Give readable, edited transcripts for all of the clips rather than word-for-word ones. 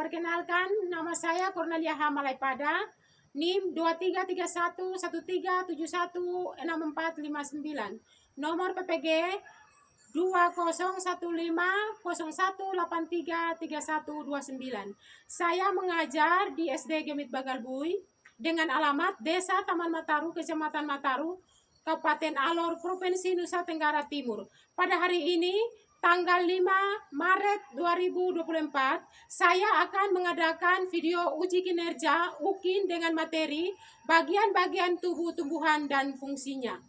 Perkenalkan, nama saya Cornelia Hamalaipada, NIM 2313171646, nomor PPG 201501833129. Saya mengajar di SD Gemit Bagalbui dengan alamat Desa Taman Mataru, Kecamatan Mataru, Kabupaten Alor, Provinsi Nusa Tenggara Timur. Pada hari ini, tanggal 5 Maret 2024, saya akan mengadakan video uji kinerja UKIN dengan materi bagian-bagian tubuh tumbuhan dan fungsinya.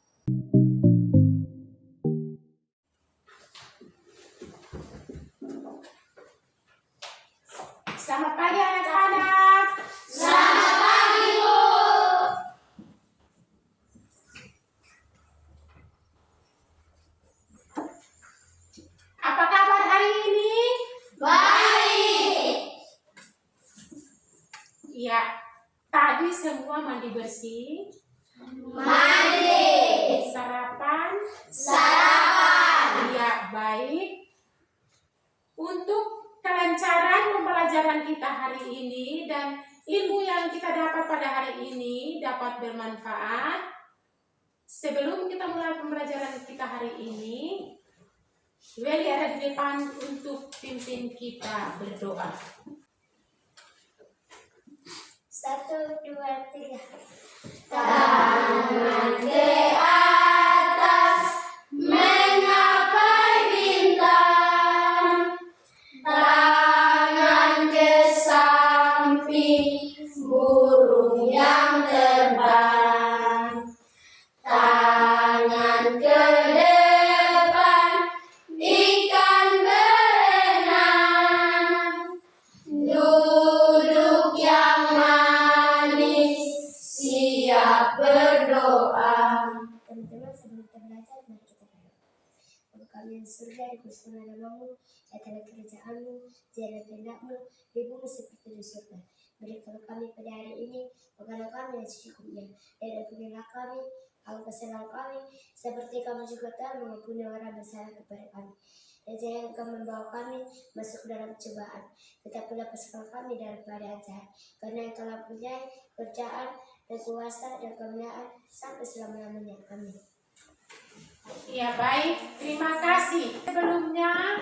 Selamat pagi anak-anak. Selamat pagi, Bu. Apa kabar hari ini? Baik. Ya, tadi semua mandi bersih. Mandi. Sarapan. Ya, baik. Untuk kelancaran pembelajaran kita hari ini dan ilmu yang kita dapat pada hari ini dapat bermanfaat. Sebelum kita mulai pembelajaran kita hari ini, Weli ada di depan untuk pimpin kita berdoa. 1, 2, 3. Tangan ke atas menggapai bintang, tangan ke samping burung yang terbang, tangan ke depan ikan berenang, duduk yang manis siap berdoa. Teman-teman, sebelum kita belajar, mari kita berdoa. Bapa kami yang di surga, dikuduskanlah namamu, datanglah kerajaanmu, jadilah kehendakmu di bumi seperti di surga. Berikanlah kami pada hari ini makanan kami yang secukupnya, dan ampunilah kami akan kesalahan kami, seperti kami juga telah mengampuni orang bersalah kepada kami. Dan jangan engkau membawa kami masuk dalam cobaan, tetapi lepaskan kami daripada yang jahat, karena engkau telah mempunyai kerajaan dan kuasa dan kemuliaan sampai selama-lamanya. Amin. Ya, baik, terima kasih. Sebelumnya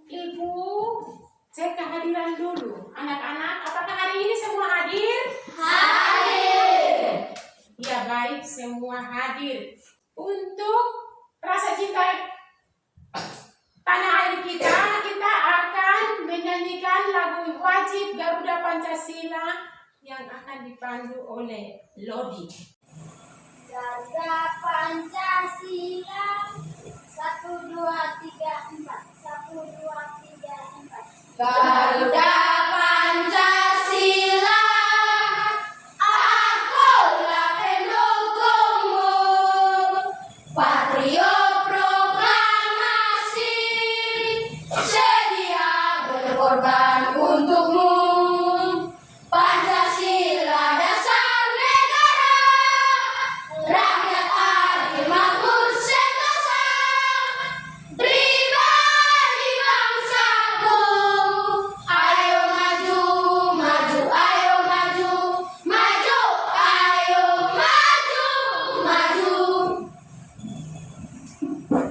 Ibu cek kehadiran dulu. Anak-anak, apakah hari ini semua hadir? Hadir. Ya, baik, semua hadir. Untuk rasa cinta tanah air kita akan menyanyikan lagu wajib Garuda Pancasila yang akan dipandu oleh Lodi. Garuda Pancasila 1, 2, 3, 4. 1, 2, 3, 4. Garuda Pancasila, akulah pendukungmu, patriot proklamasi, sedia berkorban untukmu. Pancasila dasar negara, rakyat adil makmur sentosa, pribadi bangsaku. Ayo maju, maju, ayo maju, maju, ayo maju, maju.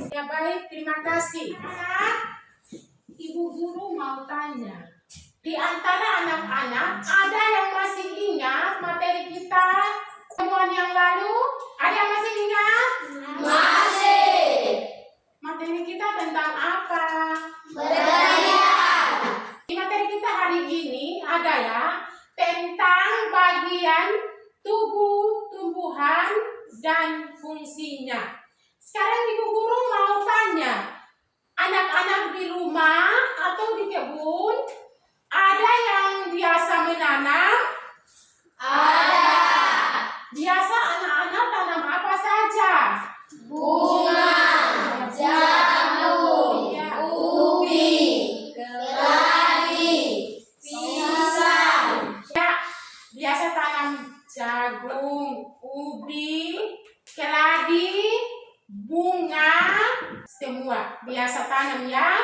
Ya, baik, terima kasih. Ibu guru mau tanya, di antara anak-anak ada yang masih ingat materi kita temuan yang lalu? Ada yang masih ingat? Masih. Materi kita tentang apa? Berlian. Di materi kita hari ini adalah tentang bagian tubuh tumbuhan dan fungsinya. Sekarang ibu guru mau tanya, anak-anak di rumah atau di kebun ada yang biasa menanam? Ada. Biasa anak-anak tanam apa saja? Bunga, jagung, ubi, keladi, pisang. Ya, biasa tanam jagung, ubi, keladi, bunga, semua biasa tanam ya.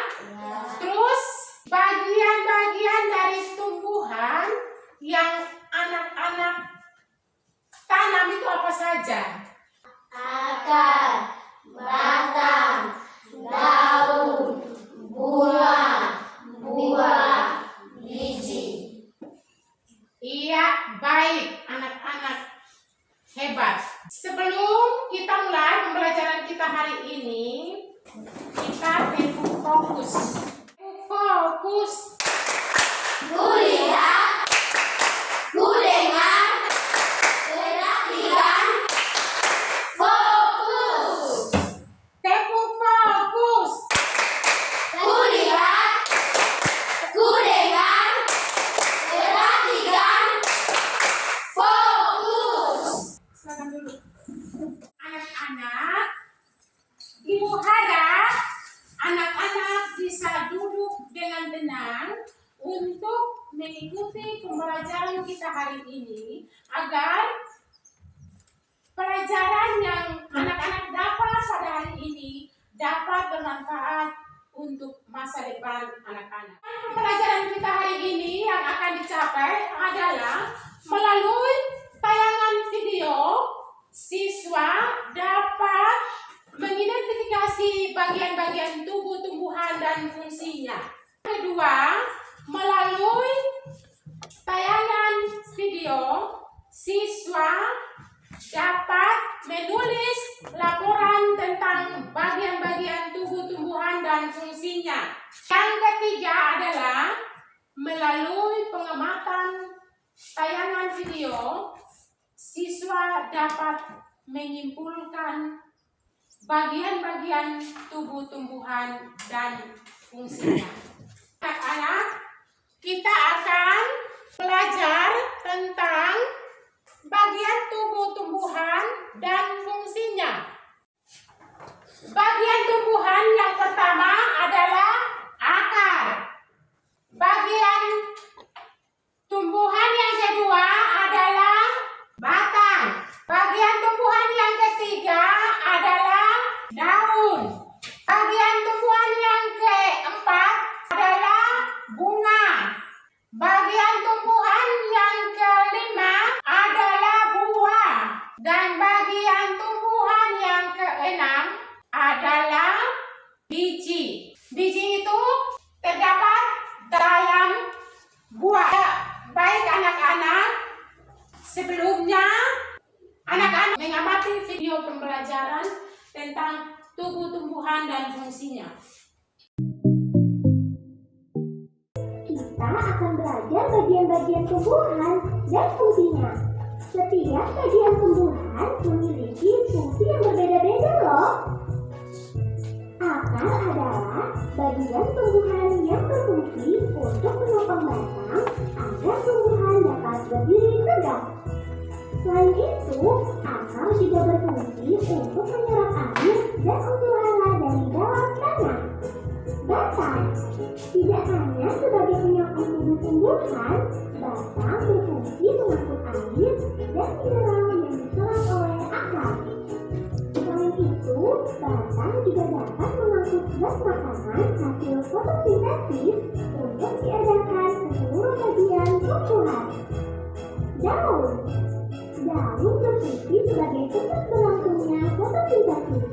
Terus Bagian-bagian dari tumbuhan yang anak-anak tanam itu apa saja? Akar, batang, daun, buah, biji. Iya, baik anak-anak, hebat. Sebelum kita mulai pembelajaran kita hari ini, kita tepuk fokus. Fokus. Kulihat, kudengar, perhatikan, fokus. Tepuk fokus. Kulihat, kudengar, perhatikan, fokus. Silakan dulu. Anak-anak, Ibu harap anak-anak bisa duduk dengan tenang untuk mengikuti pembelajaran kita hari ini agar pelajaran yang anak-anak dapat pada hari ini dapat bermanfaat untuk masa depan anak-anak. Pembelajaran kita hari ini yang akan dicapai adalah melalui tayangan video, siswa dapat mengidentifikasi bagian-bagian tubuh tumbuhan dan fungsinya. Kedua, melalui tayangan video, siswa dapat menulis laporan tentang bagian-bagian tubuh tumbuhan dan fungsinya. Yang ketiga adalah melalui pengamatan tayangan video, siswa dapat menyimpulkan bagian-bagian tubuh tumbuhan dan fungsinya. Anak-anak, kita akan belajar tentang bagian tubuh tumbuhan dan fungsinya. Bagian tumbuhan yang pertama adalah akar. Bagian tumbuhan yang kedua adalah batang. Bagian tumbuhan yang ketiga adalah daun. Bagian tumbuhan yang keempat adalah bunga. Bagian tumbuhan yang kelima adalah buah. Dan bagian tumbuhan yang keenam adalah biji. Biji itu terdapat dalam buah. Baik anak-anak, sebelumnya anak-anak mengamati video pembelajaran tentang tubuh tumbuhan dan fungsinya. Kita akan belajar bagian-bagian tumbuhan dan fungsinya. Setiap bagian tumbuhan memiliki fungsi yang berbeda-beda loh. Akar adalah bagian tumbuhan yang berfungsi untuk menopang batang agar tumbuhan dapat berdiri tegak. Selain itu, akar juga berfungsi untuk menyerap air dan unsur hara dari dalam tanah. Batang tidak hanya sebagai penyokong tubuh tumbuhan, batang berfungsi mengangkut air dan mineral yang diserap oleh akar. Selain itu, batang juga dapat mengangkut gas makanan hasil fotosintesis untuk diedarkan ke seluruh bagian tumbuhan. Daun berfungsi sebagai tempat berlangsungnya fotosintesis.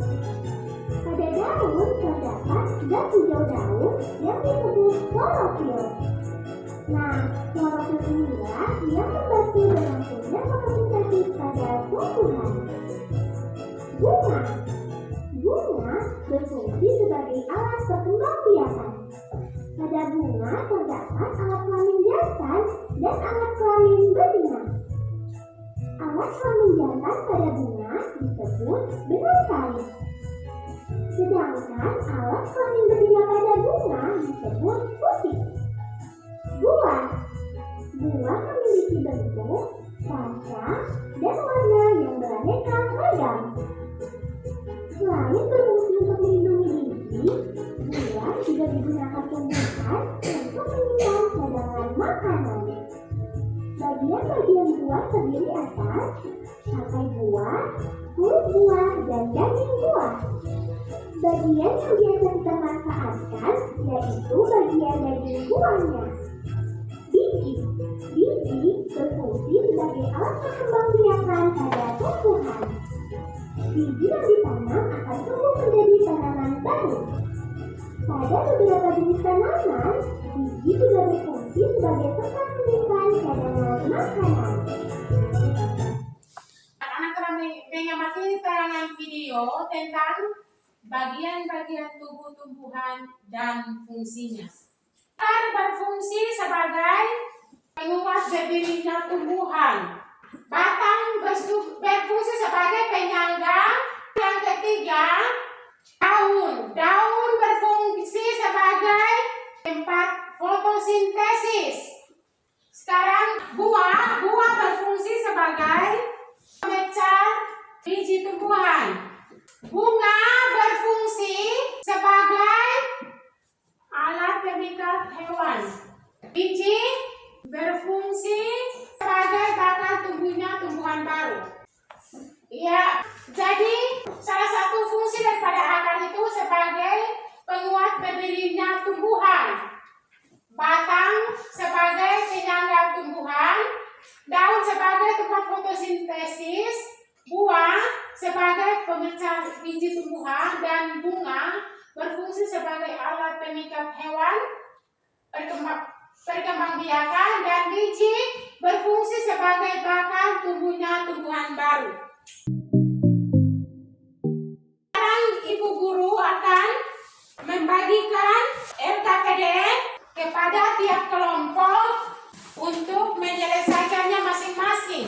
Pada daun terdapat zat hijau daun yang disebut klorofil. Nah, klorofil inilah yang membantu berlangsungnya fotosintesis pada tumbuhan. Bunga berfungsi sebagai alat perkembangbiakan. Pada bunga terdapat alat kelamin jantan dan alat kelamin betina. Alat kelamin jantan pada bunga disebut benang sari. Sedangkan alat kelamin betina pada bunga disebut putik. Buah memiliki bentuk, rasa, dan warna yang beraneka ragam. Selain berfungsi untuk melindungi biji, buah juga digunakan tumbuhan untuk menyimpan cadangan makanan. Bagian-bagian buah terdiri atas tangkai buah, kulit buah, dan daging buah. Bagian yang biasa kita manfaatkan digunakan yaitu bagian dari buahnya. Biji berfungsi sebagai alat pengembangbiakan pada tumbuhan. Biji yang ditanam akan tumbuh menjadi tanaman baru. Pada beberapa jenis tanaman, biji juga berfungsi sebagai tempat menyimpan cadangan makanan. Anak-anak telah mengamati tayangan video tentang bagian-bagian tubuh tumbuhan dan fungsinya. Akar berfungsi sebagai penguat berdirinya tumbuhan. Batang berfungsi sebagai penyangga. Yang ketiga, daun berfungsi sebagai tempat fotosintesis. Sekarang buah berfungsi sebagai pemecah biji tumbuhan. Bunga berfungsi sebagai alat pemikat hewan. Biji berfungsi sebagai bakal tumbuhnya tumbuhan baru. Ya, jadi salah satu fungsi daripada akar itu sebagai penguat berdirinya tumbuhan. Batang sebagai penyangga tumbuhan, daun sebagai tempat fotosintesis, buah sebagai pemecah biji tumbuhan, dan bunga berfungsi sebagai alat pemikat hewan, perkembangbiakan, dan biji berfungsi sebagai bakal tumbuhnya tumbuhan baru. Sekarang Ibu Guru akan membagikan LKPD kepada tiap kelompok untuk menyelesaikannya masing-masing.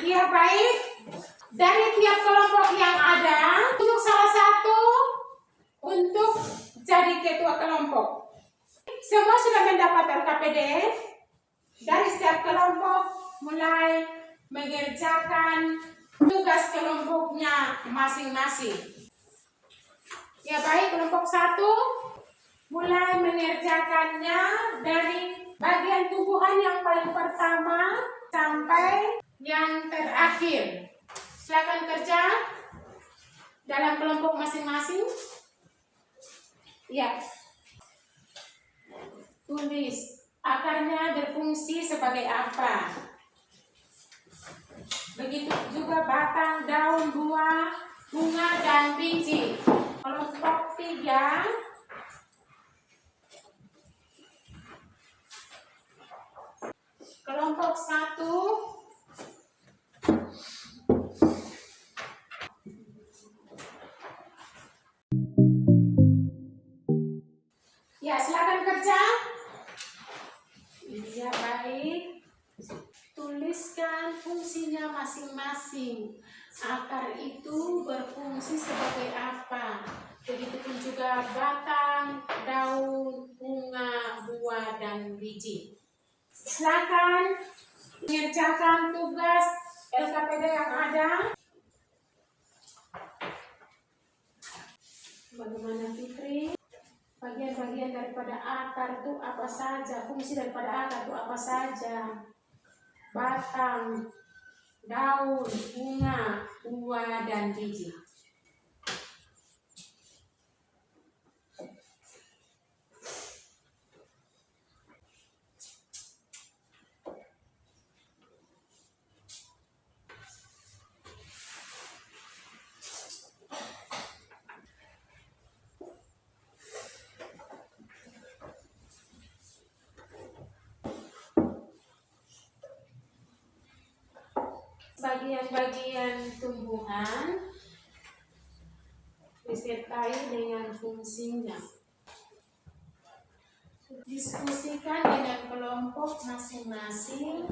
Ya baik, dari tiap kelompok yang ada, untuk salah satu untuk jadi ketua kelompok. Semua sudah mendapat LKPD. Dari setiap kelompok mulai mengerjakan tugas kelompoknya masing-masing. Ya baik, kelompok 1 mulai mengerjakannya dari bagian tumbuhan yang paling pertama sampai yang terakhir. Silakan kerja dalam kelompok masing-masing. Ya. Tulis akarnya berfungsi sebagai apa. Begitu juga batang, daun, buah, bunga, dan biji. Kelompok 3 kelompok 1 ya, silakan kerja. Ya baik, tuliskan fungsinya masing-masing. Akar itu berfungsi sebagai apa? Begitupun juga batang, daun, bunga, buah, dan biji. Silakan mengerjakan tugas LKPD yang ada. Bagaimana Fitri? Bagian-bagian daripada akar itu apa saja? Fungsi daripada akar itu apa saja? Batang, daun, bunga, buah, dan biji. Bagian-bagian tumbuhan disertai dengan fungsinya. Diskusikan dengan kelompok masing-masing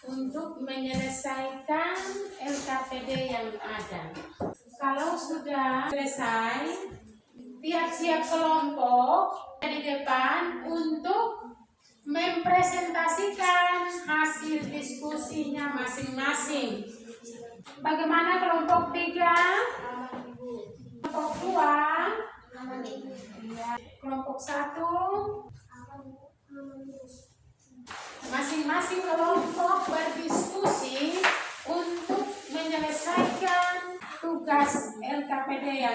untuk menyelesaikan LKPD yang ada. Kalau sudah selesai, tiap-tiap kelompok di depan untuk mempresentasikan hasil diskusinya masing-masing. Bagaimana kelompok 3? Kelompok 2? Kelompok 1?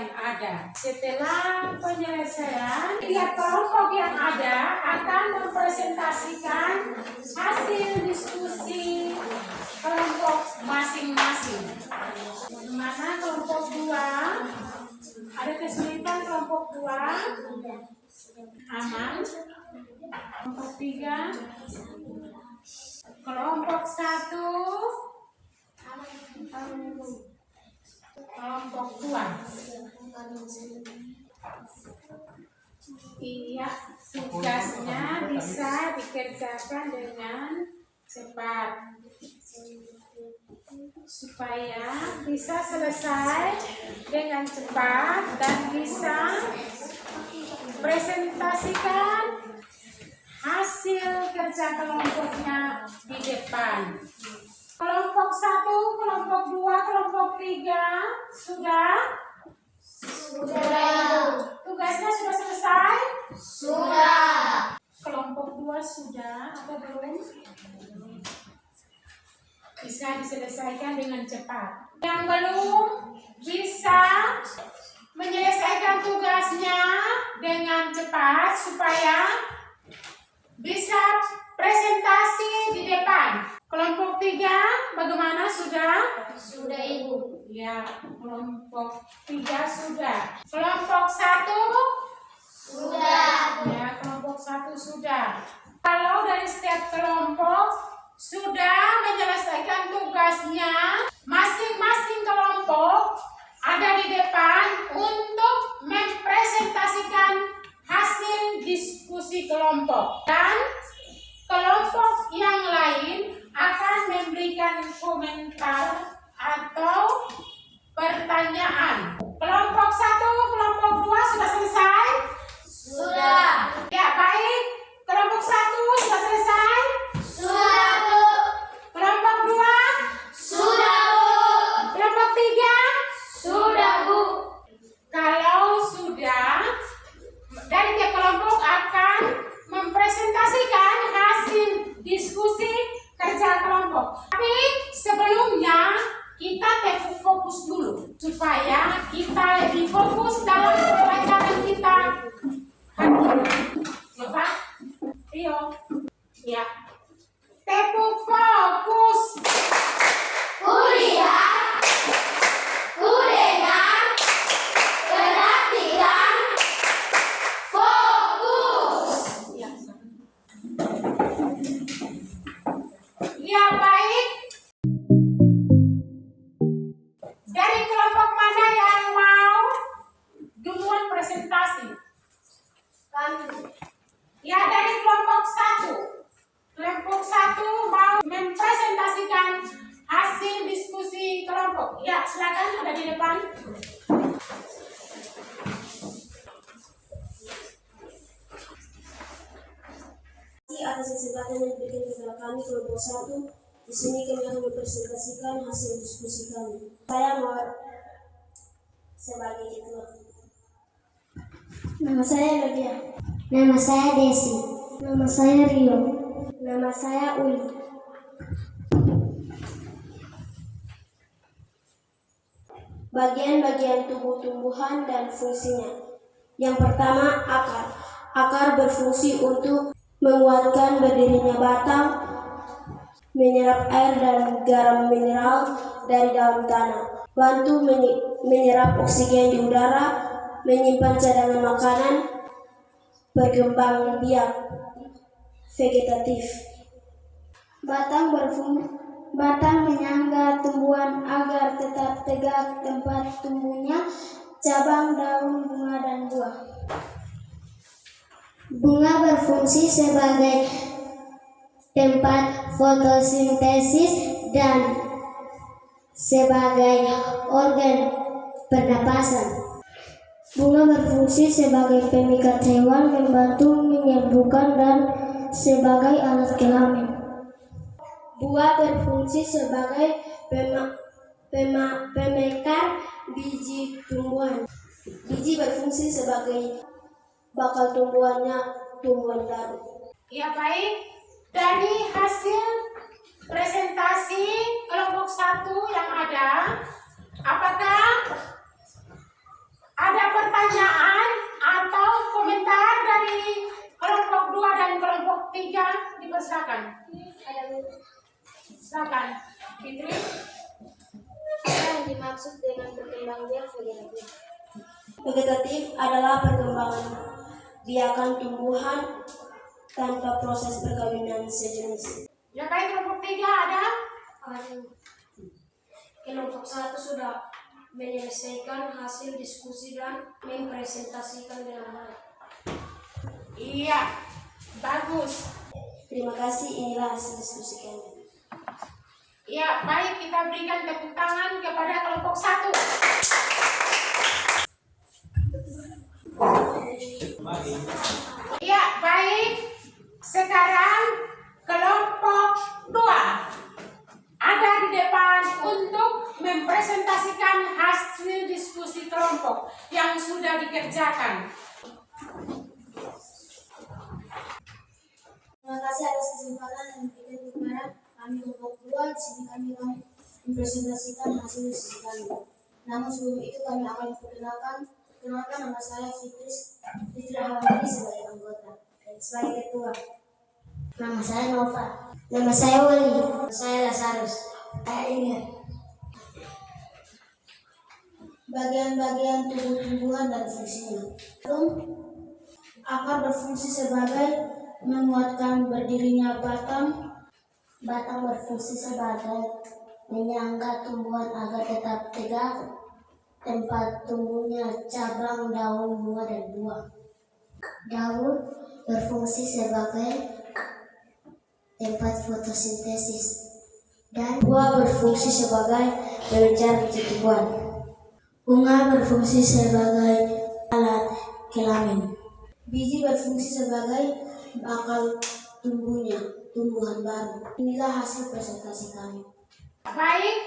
yang ada. Setelah penyelesaian, tiap kelompok yang ada akan mempresentasikan hasil diskusi kelompok masing-masing. Bagaimana kelompok 2? Ada kesulitan kelompok 2? Aman. Kelompok 3? Kelompok 1? Kelompok 2? Iya, tugasnya bisa dikerjakan dengan cepat supaya bisa selesai dengan cepat dan bisa presentasikan hasil kerja kelompoknya di depan. Kelompok 1, kelompok 2, kelompok 3 sudah? Sudah. Tugasnya sudah selesai? Sudah. Kelompok 2 sudah atau belum? Bisa diselesaikan dengan cepat. Yang belum bisa menyelesaikan tugasnya dengan cepat supaya bisa presentasi di depan. Kelompok 3 bagaimana, sudah? Sudah, Ibu. Ya, kelompok 3 sudah. Kelompok 1? Sudah. Ya, kelompok 1 sudah. Kalau dari setiap kelompok sudah menyelesaikan tugasnya, masing-masing kelompok ada di depan untuk mempresentasikan hasil diskusi kelompok. Dan kelompok yang lain akan memberikan komentar atau pertanyaan. Kelompok 1, kelompok 2 sudah selesai? Sudah. Ya, baik. Kelompok 1 sudah selesai? Sudah, Bu. Kelompok 2? Sudah, Bu. Kelompok 3? Sudah, Bu. Kalau sudah, dari tiap kelompok akan mempresentasikan hasil diskusi kerja kelompok. Tapi sebelumnya kita fokus dulu supaya kita lebih fokus dalam pelajaran kita hari ini. Ya, Pak? Rio. Ya. Tepuk fokus. Kuliah, kudengar, perhatikan, fokus. Ya. Ya, baik. Dari kelompok mana yang mau duluan presentasi? Kami. Ya, dari kelompok 1. Kelompok 1 mau mempresentasikan hasil diskusi kelompok. Ya, silakan, ada di depan. Atas kesempatan yang diberikan kepada kami kelompok 1. Di sini kami akan mempresentasikan hasil diskusi kami. Saya mau sebagai ketua. Nama saya Nadia. Nama saya Desi. Nama saya Rio. Nama saya Uli. Bagian-bagian tumbuh-tumbuhan dan fungsinya. Yang pertama, akar. Akar berfungsi untuk menguatkan berdirinya batang, menyerap air dan garam mineral dari dalam tanah, bantu menyerap oksigen di udara, menyimpan cadangan makanan, berkembang biak vegetatif. Batang menyangga tumbuhan agar tetap tegak tempat tumbuhnya cabang, daun, bunga, dan buah. Bunga berfungsi sebagai tempat fotosintesis dan sebagai organ pernapasan. Bunga berfungsi sebagai pemikat hewan, membantu menyembuhkan dan sebagai alat kelamin. Buah berfungsi sebagai pemekar biji tumbuhan. Biji berfungsi sebagai bakal tumbuhan baru. Ya, baik. Dari hasil presentasi kelompok 1 yang ada, apakah pertanyaan atau komentar dari kelompok 2 dan kelompok 3 dipersilakan. Silakan, Fitri. Apa yang dimaksud dengan berkembang biak vegetatif? Vegetatif adalah perkembangan biakan tumbuhan tanpa proses perkawinan sejenis. Ya baik, kelompok 3 ada. Kelompok 1 sudah menyelesaikan hasil diskusi dan mempresentasikan dengan baik. Iya, bagus. Terima kasih, inilah hasil diskusi kami. Ya baik, kita berikan tepuk tangan kepada kelompok 1. Ya baik, sekarang kelompok 2 ada di depan untuk mempresentasikan hasil diskusi kelompok yang sudah dikerjakan. Terima kasih atas kesempatan yang diberikan kepada kami kelompok 2. Di sini kami akan mempresentasikan hasil diskusi kami. Namun sebelum itu kami akan perkenalkan nama saya Fitri Ahmadi sebagai anggota dan sebagai ketua. Nama saya Nova. Nama saya Wali. Nama saya Lazarus. Saya Ingat. Bagian-bagian tumbuh-tumbuhan dan fungsinya. Akar berfungsi sebagai menguatkan berdirinya batang. Batang berfungsi sebagai menyangga tumbuhan agar tetap tegak. Tempat tumbuhnya cabang, daun, bunga, dan buah. Daun berfungsi sebagai tempat fotosintesis dan buah berfungsi sebagai pengejar biji tumbuhan. Bunga berfungsi sebagai alat kelamin. Biji berfungsi sebagai bakal tumbuhan baru. Inilah hasil presentasi kami. Baik,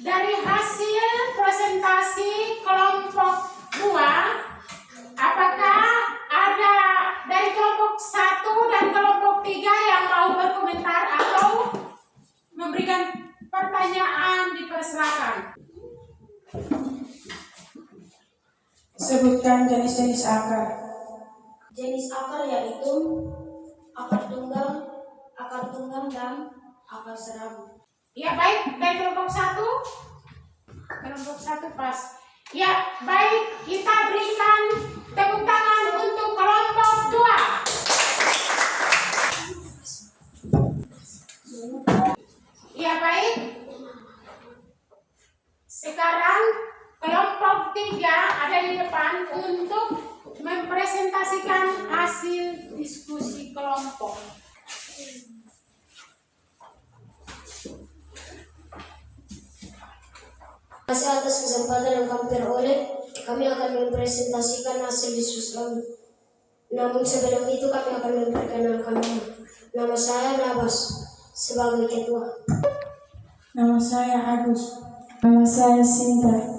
dari hasil presentasi kelompok 2, apakah ada dari kelompok 1 dan kelompok 3 yang mau berkomentar atau memberikan pertanyaan? Dipersilakan. Sebutkan jenis-jenis akar. Jenis akar yaitu akar tunggal, dan akar serabut. Ya baik, dari kelompok 1. Kelompok 1 pas. Ya baik, kita berikan tepuk tangan untuk kelompok 2. Ya baik. Sekarang kelompok 3 ada di depan untuk mempresentasikan hasil diskusi kelompok. Terima kasih atas kesempatan yang kami peroleh. Kami akan mempresentasikan hasil diskusi kami. Namun sebelum itu kami akan memperkenalkan nama saya Nabas sebagai ketua. Nama saya Agus. Nama saya Sinta.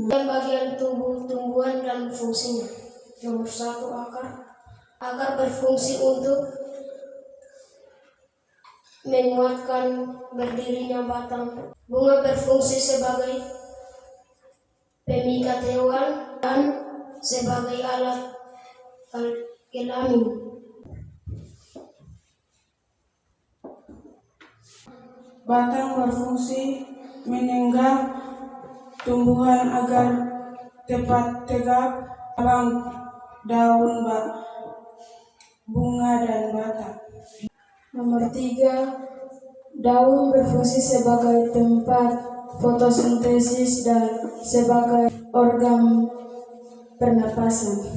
Bagian tumbuhan dan fungsinya. Nomor 1, akar. Akar berfungsi untuk menguatkan berdirinya batang. Bunga berfungsi sebagai pemikat hewan dan sebagai alat kelamin. Batang berfungsi menyangga tumbuhan agar tepat tegak, cabang, daun, bunga, dan batang. Nomor 3, daun berfungsi sebagai tempat fotosintesis dan sebagai organ pernapasan.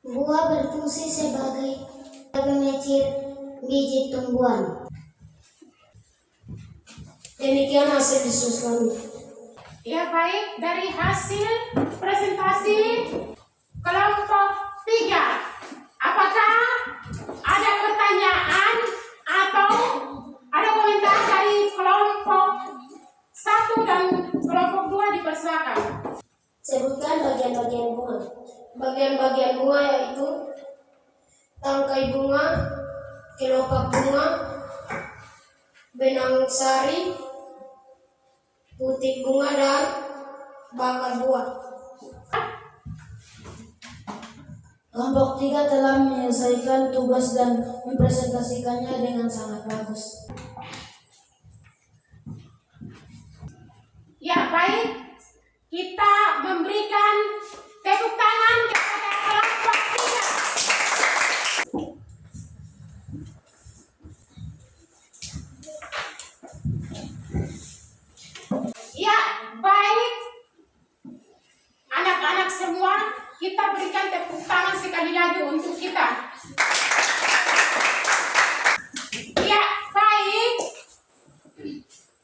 Buah berfungsi sebagai pengecir biji tumbuhan. Demikian hasil diskusi kami. Ya baik, dari hasil presentasi kelompok 3, apakah ada pertanyaan atau ada komentar dari kelompok 1 dan kelompok 2? Dipersilakan. Sebutkan bagian-bagian bunga. Bagian-bagian bunga yaitu tangkai bunga, kelopak bunga, benang sari, putik bunga, dan bakal buah. Kelompok 3 telah menyelesaikan tugas dan mempresentasikannya dengan sangat bagus. Ya, baik. Kita memberikan tepuk tangan kepada kelompok 3. Ya, baik. Anak-anak semua, kita berikan tepuk tangan sekali lagi untuk kita. Ya, baik.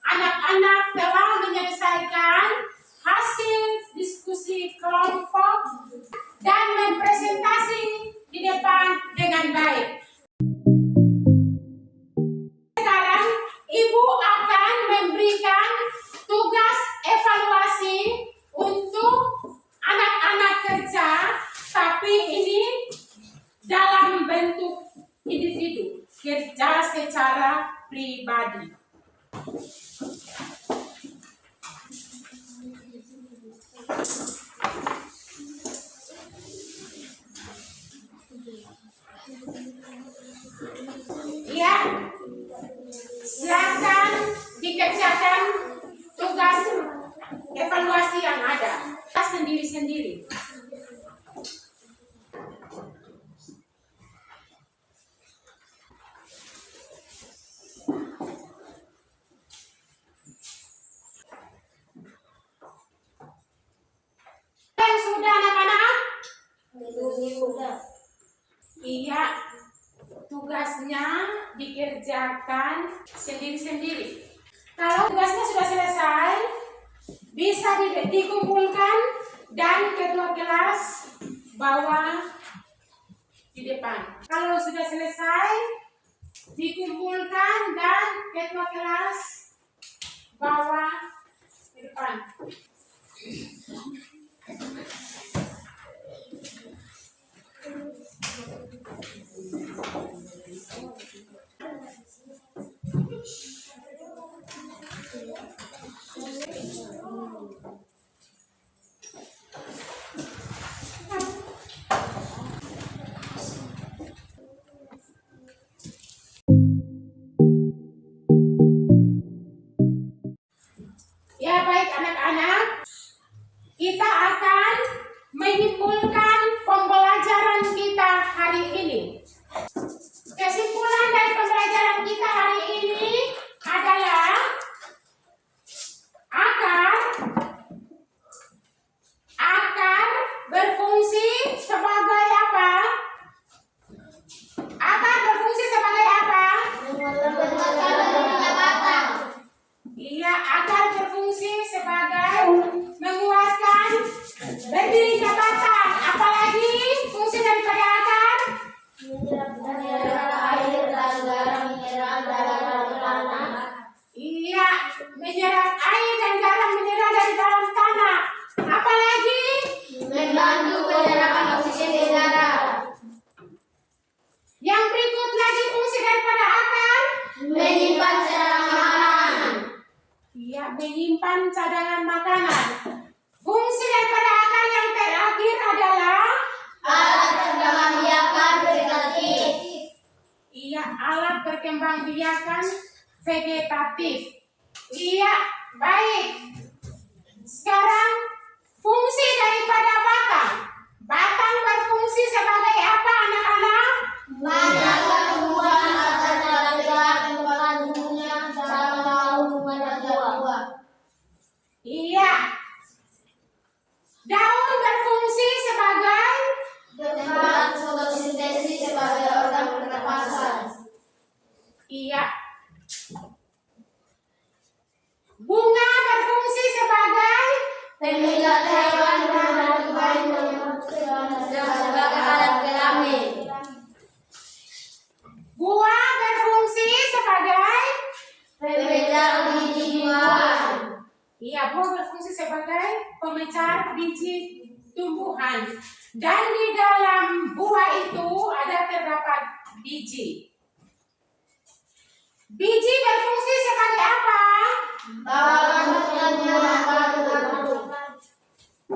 Anak-anak telah menyelesaikan hasil diskusi kelompok dan mempresentasi di depan dengan baik. Sekarang Ibu akan memberikan tugas evaluasi untuk anak-anak kerja, tapi ini dalam bentuk individu, kerja secara pribadi. Ya, silakan dikerjakan tugas evaluasi yang ada sendiri-sendiri. Yang sudah anak-anak? Iya, tugasnya dikerjakan sendiri-sendiri. Kalau tugasnya sudah selesai, bisa dikumpulkan dan kedua kelas bawa di depan. Kalau sudah selesai, dikumpulkan dan kedua kelas bawa di depan. Ya, baik anak-anak, kita akan menyimpulkan pembelajaran kita hari ini. Kesimpulan dari pembelajaran kita hari ini adalah akar berfungsi sebagai apa? Akar berfungsi sebagai apa? Iya, akar berfungsi sebagai menguatkan berdirinya batang. Apalagi fungsi daripada akar? Iya, menyerap air dan garam mineral dari dalam tanah. Apalagi? Membantu penyerapan oksigen di udara. Yang berikut lagi fungsi daripada akar? Menyimpan cadangan makanan. Iya, menyimpan cadangan makanan. Fungsi daripada akar yang terakhir adalah Alat perkembangbiakan vegetatif. iya, alat perkembangbiakan vegetatif. Iya, baik. Sekarang fungsi daripada batang. Batang berfungsi sebagai apa, anak-anak? Banyak pertumbuhan akan terlihat perkembangan tumbuhnya dalam hubungan buah. Iya. Daun berfungsi sebagai Tempat fotosintesis sebagai organ pernapasan. iya. Bunga berfungsi sebagai Pemikat hewan dan sebagai alat kelamin. buah berfungsi sebagai Pemecah biji buah. iya, buah berfungsi sebagai pemecah biji tumbuhan. Dan di dalam buah itu terdapat biji. Biji berfungsi sebagai apa?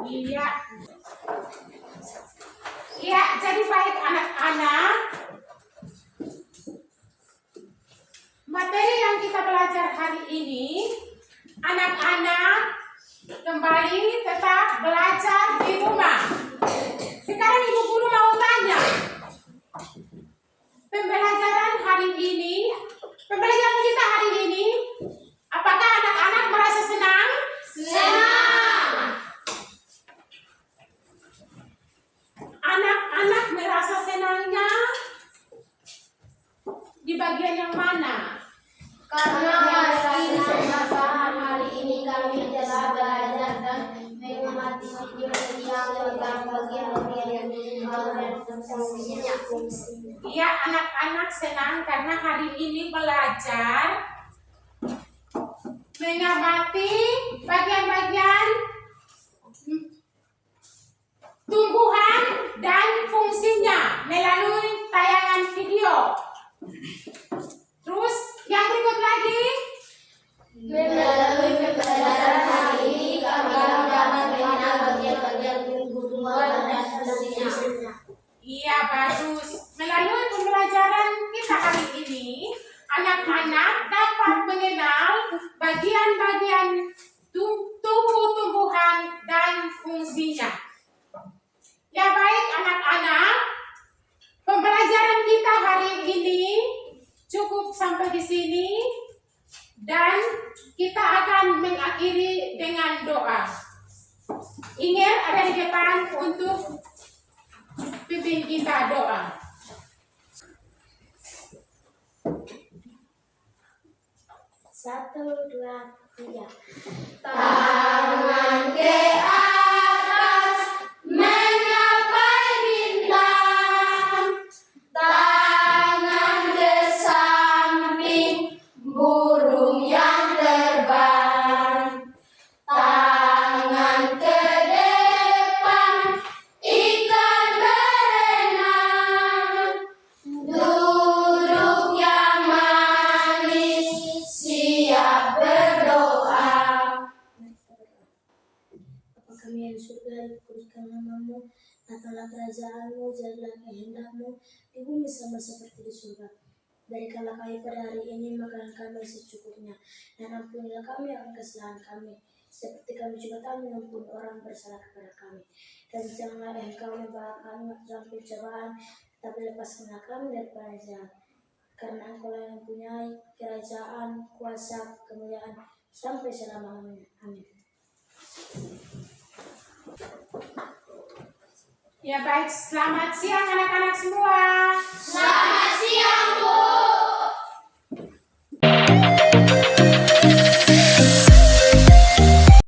Iya. Ya, jadi baik anak-anak, materi yang kita belajar hari ini, anak-anak kembali tetap belajar di rumah. Sekarang Ibu Guru mau tanya, pembelajaran kita hari ini, apakah anak-anak merasa senang? Senang. Anak-anak merasa senangnya di bagian yang mana? Karena hari ini kami telah belajar dan mengamati video tentang bagian-bagian yang dan fungsinya. Iya, anak-anak senang karena hari ini belajar mengamati bagian-bagian tumbuhan dan fungsinya melalui tayangan video. Terus yang berikut lagi, Melalui pembelajaran hari ini kami dapat mengenal bagian-bagian tumbuhan dan fungsinya. iya bagus. Melalui pembelajaran kita hari ini, anak-anak dapat mengenal bagian-bagian tumbuh-tumbuhan dan fungsinya. Ya baik anak-anak, pembelajaran kita hari ini cukup sampai di sini dan kita akan mengakhiri dengan doa. Ingin ada di depan untuk pimpin kita doa. Satu, dua, tiga. Tangan ke atas menyapai bintang, tangan ke samping burung yang terbang, tangan ke depan ikan berenang, duduk yang manis siap berdoa. Bapa kami yang di surga, dikuduskan namamu, datanglah kerajaanmu, jadilah kehendakmu di bumi sama seperti di surga. Berikanlah kami pada hari ini makanan kami secukupnya, dan ampunilah kami akan kesalahan kami, seperti kami juga mengampuni orang bersalah kepada kami. Dan janganlah engkau membawa kami dalam pencobaan, tapi lepaskanlah kami daripada jahat. Karena engkau yang mempunyai kerajaan, kuasa, kemuliaan, sampai selama-lamanya. Amin. Ya baik, selamat siang anak-anak semua. Selamat siang, Bu.